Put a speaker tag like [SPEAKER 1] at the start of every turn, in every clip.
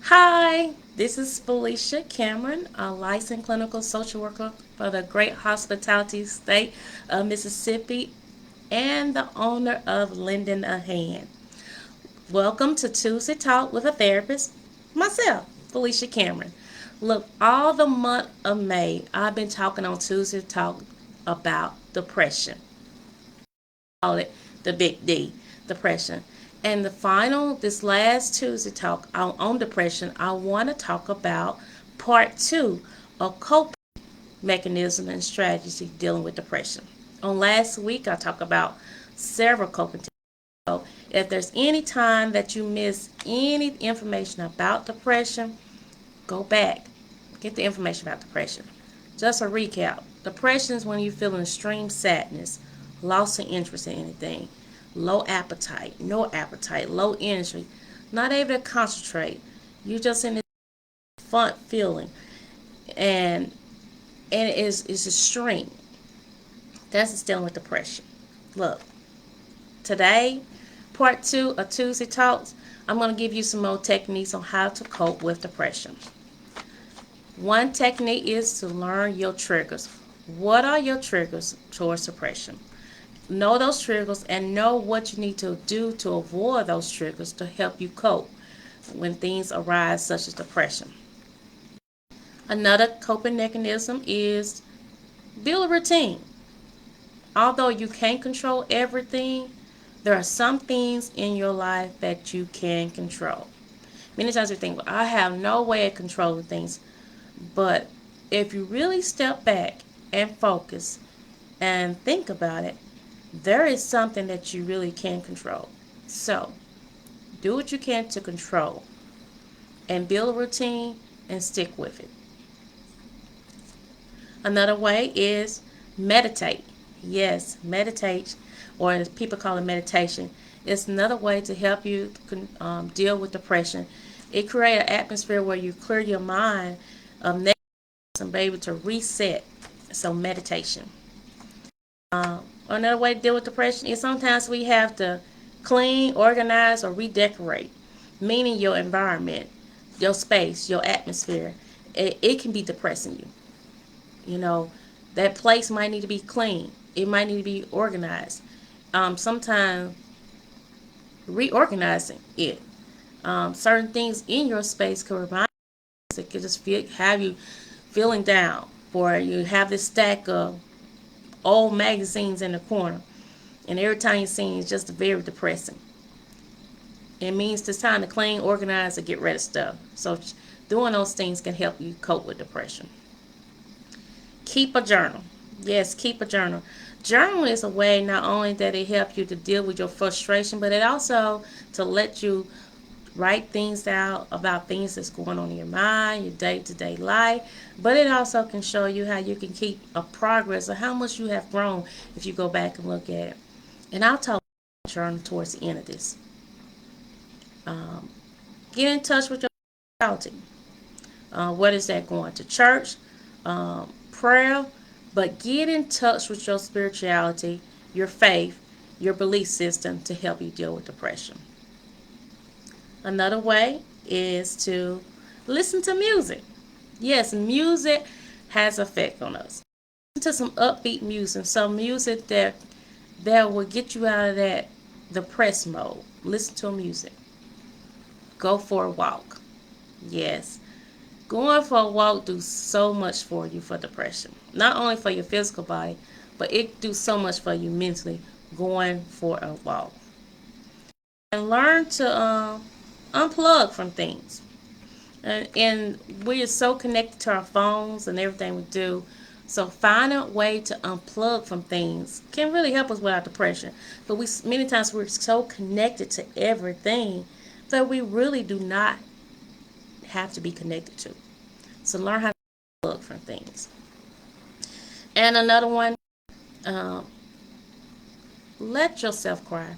[SPEAKER 1] Hi, this is Felicia Cameron, a licensed clinical social worker for the great hospitality state of Mississippi and the owner of Lending a Hand. Welcome to Tuesday Talk with a Therapist, myself, Felicia Cameron. Look, all the month of May, I've been talking on Tuesday Talk about depression. Call it the big D, depression. And this last Tuesday talk on depression, I want to talk about part two of coping mechanism and strategy dealing with depression. On last week, I talked about several coping techniques. So if there's any time that you miss any information about depression, go back, get the information about depression. Just a recap. Depression is when you feel an extreme sadness, loss of interest in anything, low appetite, no appetite, low energy, not able to concentrate. You just in this fun feeling, and it's extreme. That's just dealing with depression. Look, today, part two of Tuesday Talks, I'm going to give you some more techniques on how to cope with depression. One technique is to learn your triggers. What are your triggers towards depression? Know those triggers and know what you need to do to avoid those triggers to help you cope when things arise, such as depression. Another coping mechanism is build a routine. Although you can't control everything, there are some things in your life that you can control. Many times we think, well, I have no way of controlling things. But if you really step back and focus and think about it, there is something that you really can control. So, do what you can to control and build a routine and stick with it. Another way is meditate. Yes, meditate, or as people call it meditation, it's another way to help you deal with depression. It creates an atmosphere where you clear your mind of negative and be able to reset. So meditation. Another way to deal with depression is sometimes we have to clean, organize, or redecorate, meaning your environment, your space, your atmosphere. It can be depressing you. You know, that place might need to be clean. It might need to be organized. Sometimes reorganizing it. Certain things in your space can remind you, it could just have you feeling down, or you have this stack of old magazines in the corner, and every time you see it, it's just very depressing. It means it's time to clean, organize, and get rid of stuff. So doing those things can help you cope with depression. Keep a journal. Yes, keep a journal. Journal is a way not only that it helps you to deal with your frustration, but it also to let you write things out about things that's going on in your mind, your day-to-day life. But it also can show you how you can keep a progress of how much you have grown if you go back and look at it. And I'll talk about journal towards the end of this. Get in touch with your spirituality. What is that going to church, prayer? But get in touch with your spirituality, your faith, your belief system to help you deal with depression. Another way is to listen to music. Yes, music has effect on us. Listen to some upbeat music, some music that will get you out of that depressed mode. Listen to music. Go for a walk. Yes, going for a walk do so much for you for depression. Not only for your physical body, but it do so much for you mentally. Going for a walk and learn to unplug from things. And we are so connected to our phones and everything we do. So find a way to unplug from things can really help us with our depression. But we many times we're so connected to everything that we really do not have to be connected to. So learn how to unplug from things. And another one, um, let yourself cry.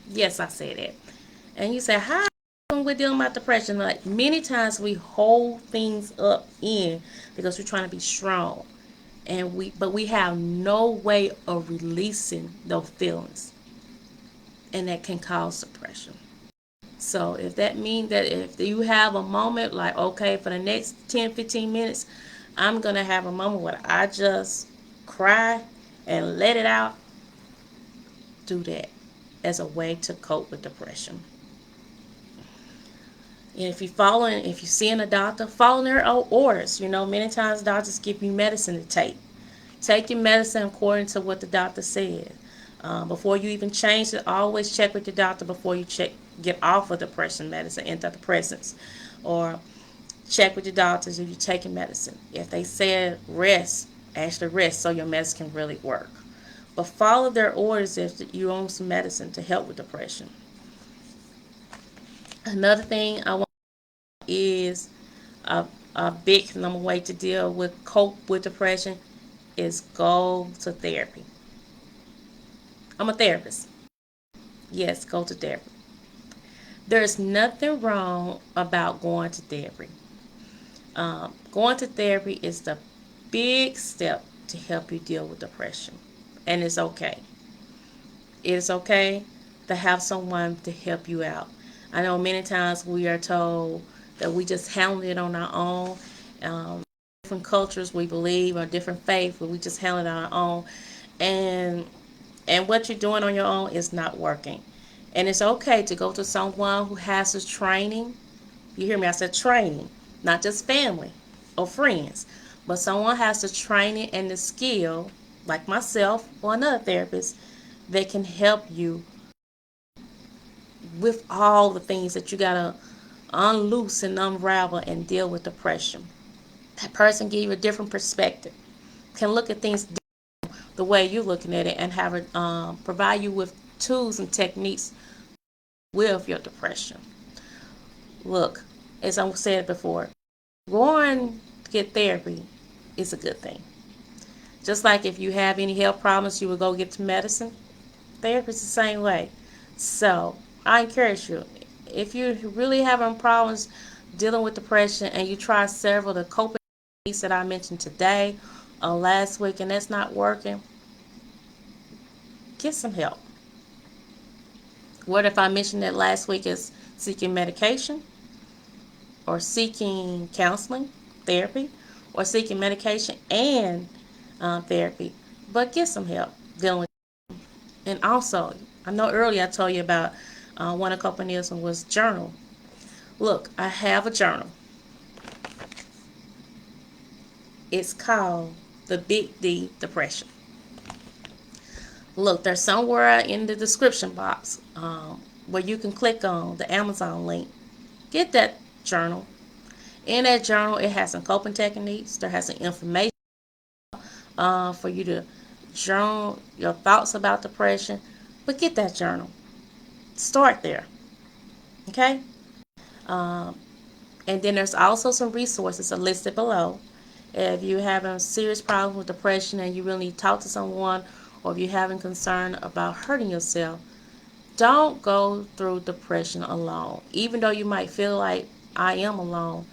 [SPEAKER 1] Yes, I said that. And you say, how when we're dealing with depression, like many times we hold things up in because we're trying to be strong, and we have no way of releasing those feelings, and that can cause depression. So if that means that if you have a moment like, okay, for the next 10, 15 minutes, I'm going to have a moment where I just cry and let it out, do that as a way to cope with depression. And if you're seeing a doctor, follow their orders. Many times doctors give you medicine to take. Take your medicine according to what the doctor said. Before you even change it, always check with your doctor before you get off of depression medicine, antidepressants, or check with your doctors if you're taking medicine. If they said rest, actually rest so your medicine can really work. But follow their orders if you're on some medicine to help with depression. Another thing I want is a, a big number way to deal with cope with depression is go to therapy. I'm a therapist. Yes, go to therapy. There's nothing wrong about going to therapy. Going to therapy is the big step to help you deal with depression. And it's okay. It's okay to have someone to help you out. I know many times we are told that we just handle it on our own. Different cultures we believe or different faiths, but we just handle it on our own. And what you're doing on your own is not working. And it's okay to go to someone who has this training. You hear me? I said training, not just family or friends, but someone has the training and the skill, like myself or another therapist, that can help you with all the things that you gotta unloose and unravel and deal with depression. That person give you a different perspective, can look at things the way you're looking at it, and have it provide you with tools and techniques with your depression. Look, as I said before, going to get therapy is a good thing. Just like if you have any health problems, you would go get some medicine. Therapy is the same way. So I encourage you, if you're really having problems dealing with depression and you try several of the coping techniques that I mentioned today or last week and that's not working, get some help. What if I mentioned that last week is seeking medication or seeking counseling, therapy, or seeking medication and therapy? But get some help dealing with it. And also, I know earlier I told you about one of coping was journal. Look, I have a journal. It's called the Big D Depression. Look, there's somewhere in the description box where you can click on the Amazon link. Get that journal. In that journal, it has some coping techniques. There has some information for you to journal your thoughts about depression. But get that journal. Start there. Okay? Um, and then there's also some resources listed below. If you're having a serious problem with depression and you really need to talk to someone, or if you're having concern about hurting yourself, don't go through depression alone. Even though you might feel like I am alone,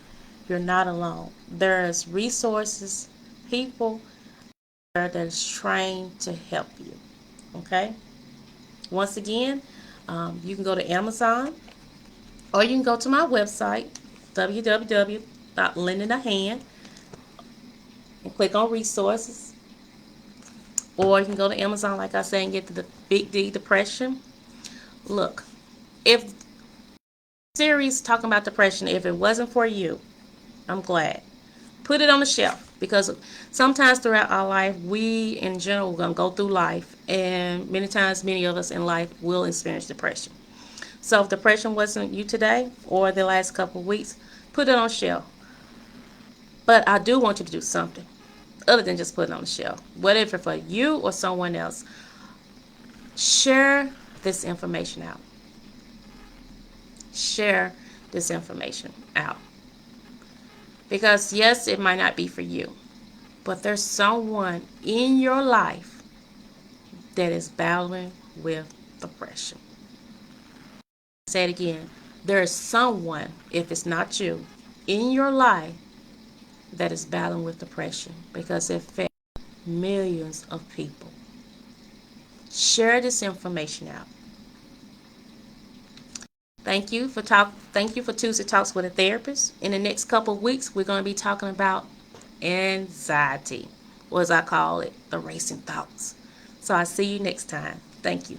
[SPEAKER 1] you're not alone. There's resources, people there that's trained to help you. Okay? Once again, you can go to Amazon or you can go to my website, www.lendingaHand, and click on resources. Or you can go to Amazon, like I said, and get the Big D Depression. Look, if series talking about depression, if it wasn't for you, I'm glad. Put it on the shelf, because sometimes throughout our life, we in general are going to go through life, and many times, many of us in life will experience depression. So if depression wasn't you today or the last couple of weeks, put it on the shelf. But I do want you to do something other than just put it on the shelf. Whatever for you or someone else, share this information out. Share this information out. Because yes, it might not be for you, but there's someone in your life that is battling with depression. Say it again. There is someone, if it's not you, in your life that is battling with depression, because it affects millions of people. Share this information out. Thank you for Tuesday Talks with a Therapist. In the next couple of weeks, we're going to be talking about anxiety, or as I call it, the racing thoughts. So I'll see you next time. Thank you.